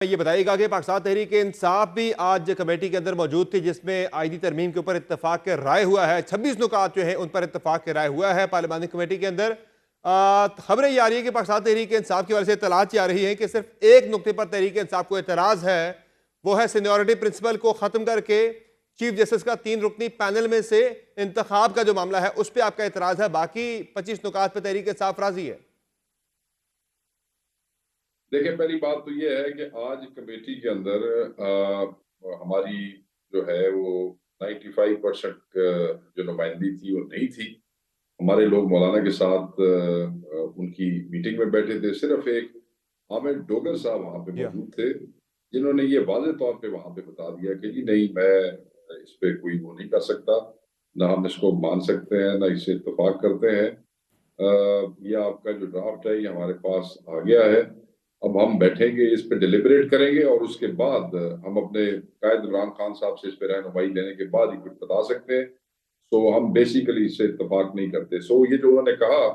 ये बताइएगा कि पाकिस्तान तहरीक इंसाफ भी आज कमेटी के अंदर मौजूद थी, जिसमें आईनी तरमीम के ऊपर इत्तेफाक के राय हुआ है। 26 नुकात जो है उन पर इत्तेफाक के राय हुआ है पार्लिमानी कमेटी के अंदर। खबरें ये आ रही है कि पाकिस्तान तहरीक इंसाफ की वजह से इत्तलात आ रही है कि सिर्फ एक नुक्ते पर तहरीक इंसाफ को एतराज है, वो है सीनियरिटी प्रिंसिपल को खत्म करके चीफ जस्टिस का 3 रुकनी पैनल में से इंतखाब का जो मामला है उस पर आपका एतराज है। बाकी 25 नुकात पर तहरीक इंसाफ राजी है। देखिए, पहली बात तो ये है कि आज कमेटी के अंदर हमारी जो है वो 95% जो नुमाइंदगी थी वो नहीं थी। हमारे लोग मौलाना के साथ उनकी मीटिंग में बैठे थे। सिर्फ एक हामिद डोगर साहब वहां पे मौजूद थे, जिन्होंने ये वाज़े तौर पे वहां पे बता दिया कि जी नहीं, मैं इस पे कोई वो नहीं कर सकता, ना हम इसको मान सकते हैं, ना इससे इत्तेफाक करते हैं। ये आपका जो ड्राफ्ट है ये हमारे पास आ गया है। अब हम बैठेंगे, इस पे डिलिबरेट करेंगे और उसके बाद हम अपने कायद इमरान खान साहब से इस पे रहनुमाई लेने के बाद ही कुछ बता सकते हैं। सो हम बेसिकली इससे इत्तेफाक नहीं करते। सो ये जो उन्होंने कहा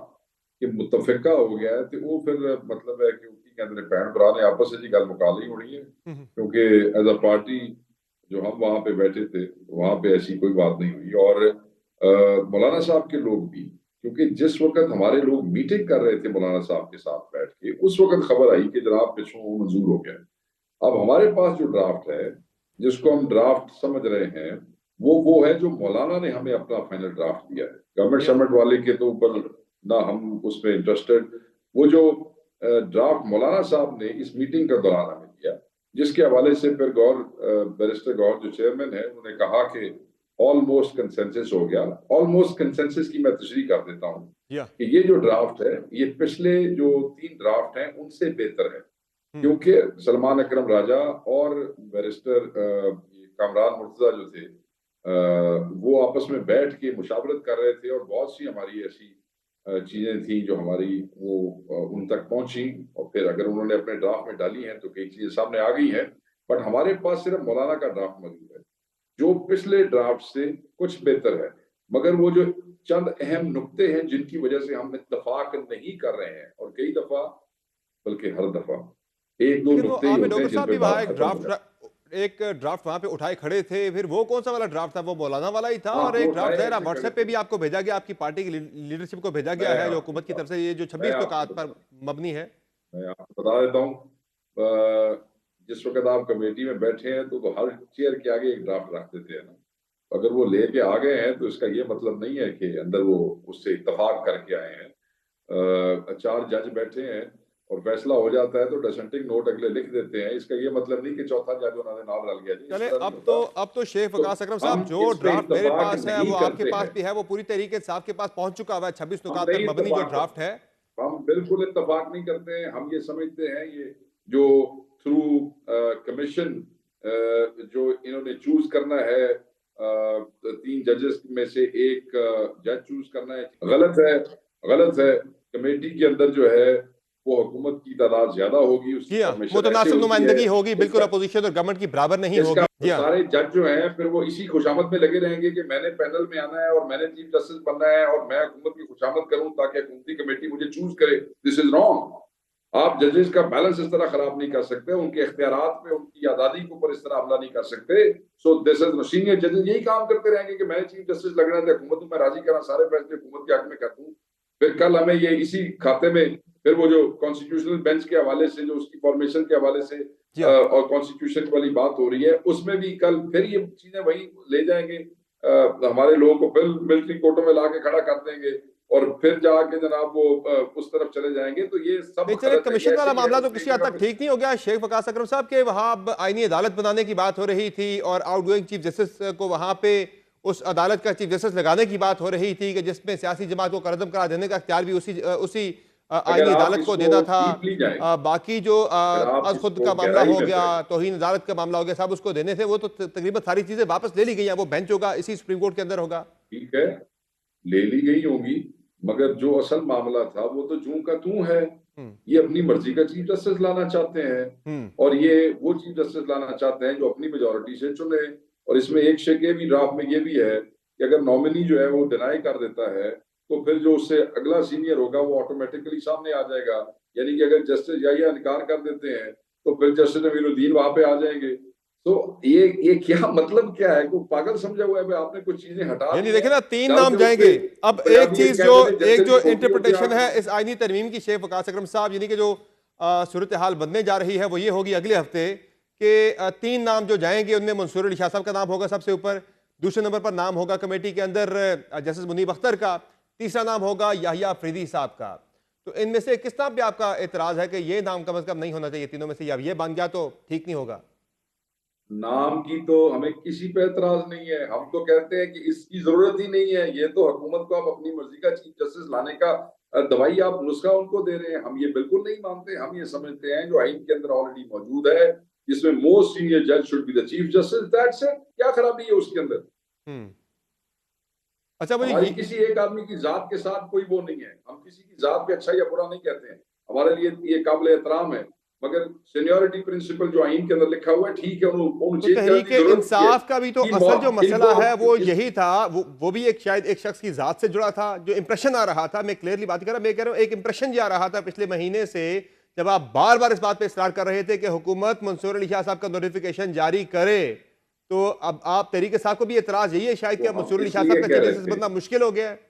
कि मुत्तफिका हो गया है, तो वो फिर मतलब है कि उनकी कहते हैं भैन भरा ने आपस में गल मुका ली होनी है, क्योंकि एज अ पार्टी जो हम वहां पे बैठे थे वहां पे ऐसी कोई बात नहीं हुई। और मौलाना साहब के लोग भी, क्योंकि जिस वक्त हमारे लोग मीटिंग कर रहे थे मौलाना साहब के साथ बैठ के, उस वक्त खबर आई कि जनाब पिछों वो मंजूर हो गया। अब हमारे पास जो ड्राफ्ट है, जिसको हम ड्राफ्ट समझ रहे हैं, वो है जो मौलाना ने हमें अपना फाइनल ड्राफ्ट दिया है। गवर्नमेंट सबमिट वाले के तो ऊपर ना हम उसमें इंटरेस्टेड। वो जो ड्राफ्ट मौलाना साहब ने इस मीटिंग के दौरान हमें दिया, जिसके हवाले से फिर बैरिस्टर गौर जो चेयरमैन है उन्होंने कहा कि ऑलमोस्ट कंसेंसस हो गया। ऑलमोस्ट कंसेंसस की मैं तशरीह कर देता हूँ कि ये जो ड्राफ्ट है ये पिछले जो 3 ड्राफ्ट हैं उनसे बेहतर है, क्योंकि सलमान अकरम राजा और बैरिस्टर कामरान मुर्तजा जो थे वो आपस में बैठ के मुशावरत कर रहे थे, और बहुत सी हमारी ऐसी चीजें थी जो हमारी वो उन तक पहुंची, और फिर अगर उन्होंने अपने ड्राफ्ट में डाली हैं तो कई चीजें सामने आ गई हैं। बट हमारे पास सिर्फ मौलाना का ड्राफ्ट मौजूद है जो पिछले ड्राफ्ट से कुछ बेहतर है, मगर वो जो चंद अहम नुक्ते हैं जिनकी वजह से हम इत्तेफाक नहीं कर रहे हैं, और कई दफा बल्कि हर दफा एक दो लेकिन वो नुक्ते ही आमिर होते हैं डोगर जिन साहब पे भी वहां बात खत्म हो जाती एक ड्राफ्ट वहां पे उठाए खड़े थे। फिर वो कौन सा वाला ड्राफ्ट था? वो मौलाना वाला ही था। है। हाँ, और वो एक ड्राफ्ट उठाए जहरा ऐसे खड़े व्हाट्सएप पे थे। भी आपको भेजा गया, आपकी पार्टी की लीडरशिप को भेजा गया मैं है, जो आपको हुकूमत की बता तरफ से ये जो मैं 26 आपको नुकात पर बता मबनी है। मैं आपको बता देता हूँ। जिस वक्त आप कमेटी में बैठे हैं तो हर चेयर के आगे एक ड्राफ्ट रख देते हैं ना। अगर वो लेके आ गए हैं तो इसका ये मतलब नहीं है कि अंदर वो उससे इत्तेफाक करके आए हैं। 4 जज बैठे हैं और फैसला हो जाता है तो डिसेंटिंग नोट अगले लिख देते हैं। इसका ये मतलब नहीं कि चौथा जज उन्होंने नाम डाल गया जी, इस चले, तरह नहीं होता। अब तो शेख तो वकास अकरम साहब, हम जो इस पे ड्राफ्ट मेरे इत्तेफाक पास है नहीं वो आपके करते पास हैं। भी है, वो पूरी तरीके से आपके पास पहुंच चुका हुआ है। 26 हम नुकात नहीं पर मबनी जो इत्तेफाक ड्राफ्ट करते, है। हम बिल्कुल इत्तेफाक नहीं करते हैं। हम ये समझते हैं ये जो थ्रू कमीशन जो इन्होंने चूज करना है, 3 जजेस में से एक जज चूज करना है, गलत है। गलत है। कमेटी के अंदर जो है वो हुकूमत की तादाद ज्यादा होगी, उसकी जी हाँ, फॉर्मेशन ऐसे मुतनासिब होती है। नुमाइंदगी होगी, बिल्कुल इसका अपोजिशन और गवर्नमेंट की बराबर नहीं इसका होगी। जी हाँ। सारे जज जो हैं फिर वो इसी खुशामद में लगे रहेंगे कि मैंने पैनल में आना है और मैंने चीफ जस्टिस बनना है और मैं हुकूमत की खुशामद करूं ताकि हुकूमती कमेटी मुझे चूज करे। This is wrong. आप जजेस का बैलेंस इस तरह खराब नहीं कर सकते, उनके इख्तियारात पे उनकी आजादी के ऊपर इस तरह हमला नहीं कर सकते। सो दिस इज सीनियर जजेस यही काम करते रहेंगे कि मैंने चीफ जस्टिस लगना है, हुकूमत को मैं राजी करा, सारे फैसले हुकूमत के हक में कर दूं। फिर कल हमें ये इसी खाते में फिर वो जो कॉन्स्टिट्यूशनल बेंच के हवाले से जो उसकी फॉर्मेशन के हवाले से जी हाँ। और कॉन्स्टिट्यूशन वाली बात हो रही है, उसमें भी कल फिर ये चीजें वही ले जाएंगे। हमारे लोगों को फिर मिलिट्री कोर्टों में लाके खड़ा कर देंगे और फिर जाके जनाब वो उस तरफ चले जाएंगे। तो ये सब नहीं चले, गलत है। ये कमीशन ऐसे वाला ही है मामला तो उसमें एक किसी हद जगह तक पे ठीक नहीं हो गया शेख वकास अकरम साहब के? वहां अब आईनी अदालत बनाने की बात हो रही थी और आउटगोइंग चीफ जस्टिस को वहां पे उस अदालत का चीफ जस्टिस लगाने की बात हो रही थी कि जिसमें सियासी जमात को करदम करा देने का इख्तियार भी उसी अगर आईनी आप अदालत को इसको देना था। डीपली जाए, बाकी जो अगर आप अज खुद इसको का मामला गहराई हो में गया, जाए, तौहीन अदालत का मामला हो गया, साहब उसको देने थे, वो तो तकरीबन सारी चीजें वापस ले ली गई हैं। वो बेंच होगा इसी सुप्रीम कोर्ट के अंदर होगा। ठीक है, ले ली गई होंगी, मगर जो असल मामला था वो तो जूं का तू है। हम्म। ये अपनी मर्जी का चीफ जस्टिस लाना चाहते हैं, हम्म। और ये वो चीफ जस्टिस लाना चाहते हैं जो अपनी मेजोरिटी से चुने। और इसमें एक शेक ये भी ड्राफ्ट में ये भी है कि अगर नॉमिनी जो है वो डिनाई कर देता है तो फिर जो उससे अगला सीनियर होगा वो ऑटोमेटिकली सामने आ जाएगा। यानी कि अगर जस्टिस या इनकार कर देते हैं तो फिर जस्टिस नवीरुद्दीन वहां पे आ जाएंगे। तो ये क्या मतलब क्या है? को पागल समझा हुआ है भाई, आपने कुछ चीजें हटा यानी दी देखिए हैं। ना, तीन नाम चलते जाएंगे। उठते अब एक पंजाबी चीज जो कहते थे एक जस्टिस जो की खोपड़ी होती इंटरप्रिटेशन आग है में। इस आईनी तरमीम की, शेख वकास अकरम साहब, यानी कि जो सूरत हाल बनने जा रही है वो ये होगी अगले हफ्ते कि तीन नाम जो जाएंगे उनमें मंसूर अली शाह साहब का नाम होगा सबसे ऊपर, दूसरे नंबर पर नाम होगा कमेटी के अंदर जस्टिस मुनीब अख्तर का, तीसरा नाम होगा याहिया अफरीदी साहब का। तो इनमें से किस नाम पे आपका एतराज है कि ये नाम कम से कम नहीं होना चाहिए तीनों में से, या ये बन गया तो ठीक नहीं होगा? नाम की तो हमें किसी पे एतराज नहीं है। हम तो कहते हैं कि इसकी जरूरत ही नहीं है। ये तो हुकूमत को आप अपनी मर्जी का चीफ जस्टिस लाने का दवाई, आप नुस्खा उनको दे रहे हैं। हम ये बिल्कुल नहीं मानते। हम ये समझते हैं जो आइन के अंदर ऑलरेडी मौजूद है, जिसमें मोस्ट सीनियर जज should be the chief justice, that's it. क्या खराबी है उसके अंदर? हम्म। अच्छा, मुझे हमारी किसी एक आदमी की जात के साथ कोई वो नहीं है। हम किसी की जात पे अच्छा या बुरा नहीं कहते हैं। हमारे लिए ये काबिल एहतराम है। मगर सीनियोरिटी प्रिंसिपल जो आइन के अंदर लिखा हुआ है, ठीक है, उन्होंने तो चेंज करने तहरीक की जरूरत नहीं है इंसाफ का भी तो कि असल जो मसला है वो इनको यही था, वो भी एक शायद एक शख्स की जात से जुड़ा था, जो इंप्रेशन आ रहा था। मैं क्लियरली बात कर रहा, मैं कह रहा हूं एक इंप्रेशन जो आ रहा था पिछले महीने से, जब आप बार बार इस बात पे इसरार कर रहे थे कि हुकूमत मंसूर अली शाह साहब का नोटिफिकेशन जारी करे, तो अब आप तहरीक इंसाफ को भी एतराज यही है शायद कि वो हम मंसूर अली शाह साहब इसलिए का कह चीफ रहे जस्टिस थे बनना मुश्किल हो गया है।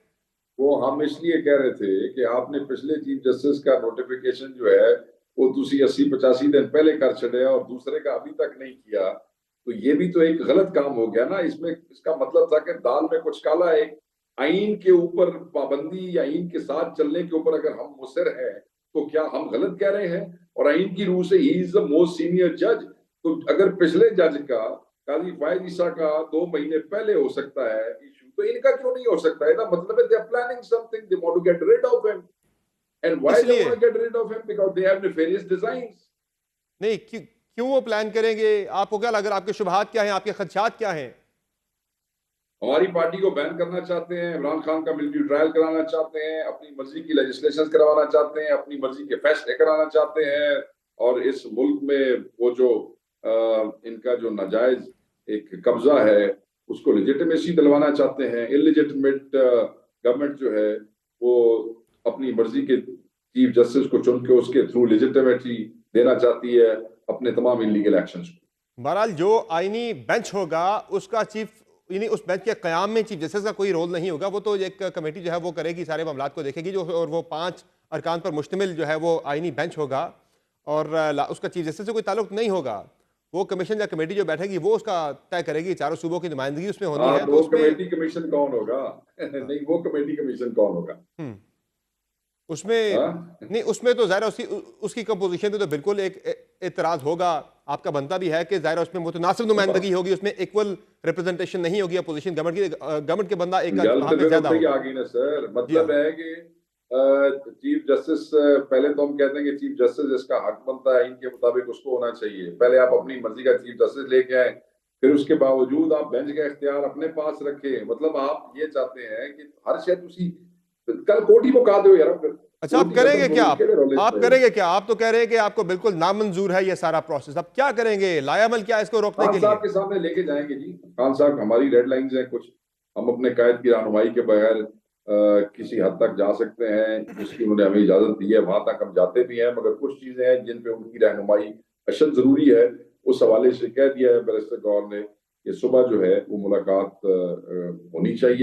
वो हम इसलिए कह रहे थे कि आपने पिछले चीफ जस्टिस का नोटिफिकेशन जो है वो तुसी 80-85 दिन पहले कर छड़े और दूसरे का अभी तक नहीं किया। तो ये भी तो एक गलत काम हो गया ना। इसमें इसका मतलब था कि दाल में कुछ काला है। आइन के ऊपर पाबंदी या आइन के साथ चलने के ऊपर अगर हम मुसर हैं तो क्या हम गलत कह रहे हैं? और आइन की रूह से he is the most senior जज। तो अगर पिछले जज का, काजी फायज ईसा का 2 महीने पहले हो सकता है इशू, तो इनका क्यों नहीं हो सकता है? ना मतलब है they are planning something, they want to get rid of him. And why they इसलिए want to get rid of him? Because they have nefarious designs. नहीं, क्यों क्यों वो प्लान करेंगे? आपको क्या लग रहा है, आपके शुबहात क्या हैं, आपके खदशात क्या हैं? हमारी पार्टी को बैन करना चाहते हैं, इमरान खान का मिलिट्री ट्रायल कराना चाहते हैं, अपनी मर्जी की लेजिस्लेशन करवाना चाहते हैं, अपनी मर्जी के फैसले कराना चाहते हैं। और इस मुल्क में वो जो इनका जो नाजायज एक कब्जा है उसको लेजिटिमेसी दिलवाना चाहते हैं। इलिजिटिमेट गवर्नमेंट जो है वो अपनी मर्जी के चीफ जस्टिस को चुन के उसके थ्रू लेजिटिमेसी देना चाहती है अपने तमाम इलीगल एक्शंस को। बहरहाल जो आईनी बेंच होगा उसका चीफ, यानी उस बेंच के क़याम में चीफ जस्टिस का कोई रोल नहीं होगा। वो तो एक कमेटी जो है वो करेगी, सारे मामलात को देखेगी जो, और वो 5 अरकान पर मुश्तमिल जो है वो आईनी बेंच होगा। और उसका चीफ जस्टिस से कोई ताल्लुक नहीं होगा। वो कमीशन या कमेटी जो बैठेगी वो उसका तय करेगी, चारों सूबों की नुमाइंदगी उसमें होनी हाँ, है, तो तो वो उसमें कमेटी कमीशन कौन होगा? हाँ। नहीं, वो कमेटी कमीशन कौन होगा? हम्म। उसमें हाँ? नहीं, उसमें तो ज़ाहिर उसकी कंपोजिशन पे तो बिल्कुल एक एतराज़ होगा, आपका बनता भी है कि ज़ाहिर उसमें मुतनासिब नुमाइंदगी होगी, उसमें इक्वल रिप्रेजेंटेशन नहीं होगी अपोजिशन गवर्नमेंट के बंदा एक गल वहाँ तो पे फिर ज़्यादा उत्थे ही होगा। आ गई ना सर। जी मतलब हाँ। है कि चीफ जस्टिस, पहले तो हम कहते हैं कि चीफ जस्टिस जिसका हक बनता है इनके मुताबिक उसको होना चाहिए। पहले आप अपनी मर्जी का चीफ जस्टिस लेके आए, फिर उसके बावजूद आप बेंच का इख्तियार अपने पास रखे। मतलब आप ये चाहते हैं कि हर शय उसी कल कोर्ट ही मुका दो यार। फिर अच्छा, आप कोर्ट ही करेंगे खत्म क्या? करो, केड़े रौले आप पे? करेंगे क्या? आप तो कह रहे हैं कि आपको बिल्कुल नामंजूर है ये सारा प्रोसेस, अब क्या करेंगे? लायामल क्या है इसको रोकने खान के साहब लिए? के सामने लेके जाएंगे जी। खान साहब, हमारी रेड लाइंस हैं कुछ। हम अपने कायद की रहनुमाई के बगैर किसी हद तक जा सकते हैं, जिसकी उन्होंने हमें इजाजत दी है वहां तक हम जाते भी हैं। मगर कुछ चीजें हैं जिन पे उनकी रहनुमाई अशद जरूरी है। उस हवाले से कह दिया है बैरिस्टर गौर ने कि सुबह जो है वो मुलाकात होनी चाहिए।